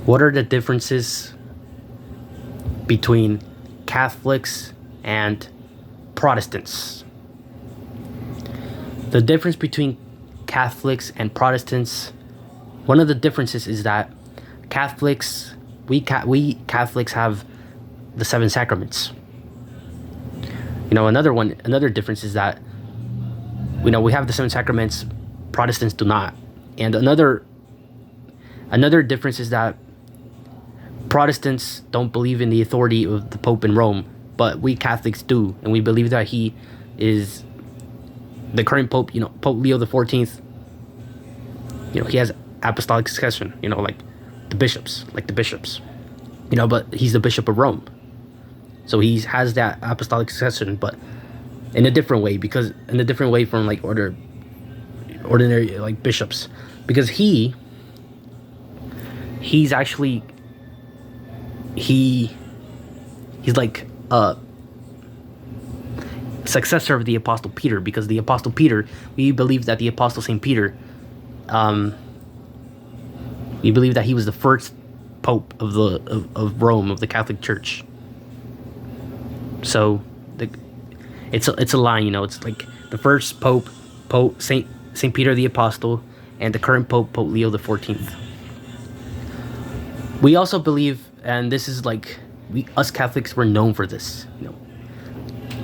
What are the differences between Catholics and Protestants? The difference between Catholics and Protestants, one of the differences is that Catholics, we Catholics have the 7 sacraments. Another difference is that we have the 7 sacraments, Protestants do not. And another difference is that Protestants don't believe in the authority of the Pope in Rome, but we Catholics do, and we believe that he is the current Pope. Pope Leo the 14th. He has apostolic succession. Like the bishops. But he's the Bishop of Rome, so he has that apostolic succession, but in a different way, from like ordinary like bishops, because he's actually he's like a successor of the Apostle Peter, because the Apostle Peter, we believe that the Apostle Saint Peter, we believe that he was the first Pope of Rome, of the Catholic Church. So it's a line, it's like the first Pope Saint Peter the Apostle, and the current Pope Leo the 14th. We also believe, and this is like us Catholics were known for this,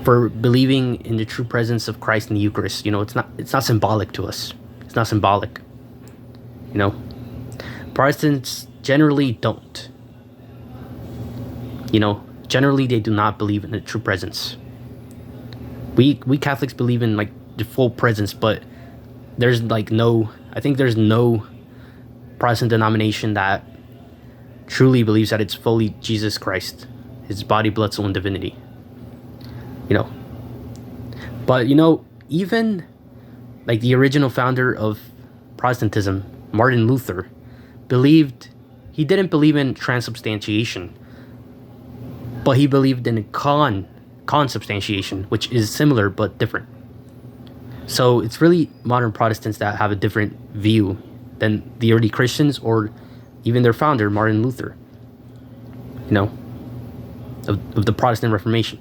for believing in the true presence of Christ in the Eucharist. It's not symbolic to us. It's not symbolic. Protestants generally don't. Generally they do not believe in the true presence. We Catholics believe in like the full presence, but there's like I think there's no Protestant denomination that truly believes that it's fully Jesus Christ, his body, blood, soul, and divinity. But even like the original founder of Protestantism, Martin Luther, he didn't believe in transubstantiation, but he believed in consubstantiation, which is similar but different. So it's really modern Protestants that have a different view than the early Christians or even their founder, Martin Luther, of the Protestant Reformation.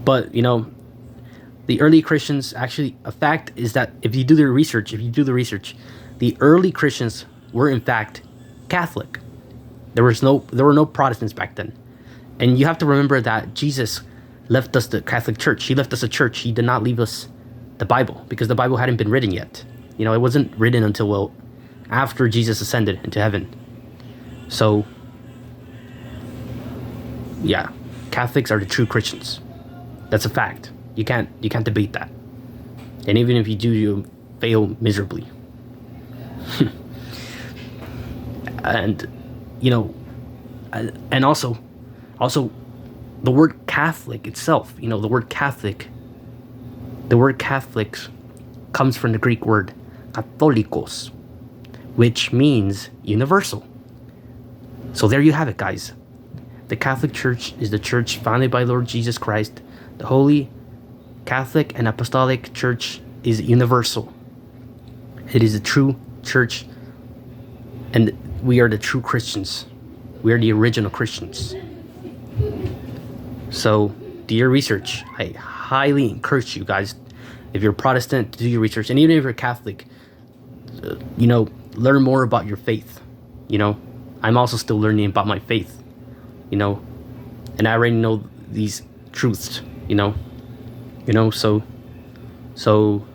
But the early Christians, actually, a fact is that if you do the research, the early Christians were in fact Catholic. There were no Protestants back then. And you have to remember that Jesus left us the Catholic Church. He left us a church. He did not leave us the Bible, because the Bible hadn't been written yet. It wasn't written until after Jesus ascended into heaven. So yeah, Catholics are the true Christians. That's a fact. You can't debate that. And even if you do, you fail miserably. And and also the word Catholic itself, the word Catholics comes from the Greek word katholikos, which means universal. So there you have it, guys. The Catholic Church is the church founded by Lord Jesus Christ. The Holy Catholic and Apostolic Church is universal. It is a true church, and we are the true Christians. We are the original Christians. So do your research. I highly encourage you guys, if you're Protestant, to do your research. And even if you're Catholic, learn more about your faith. I'm also still learning about my faith, and I already know these truths, so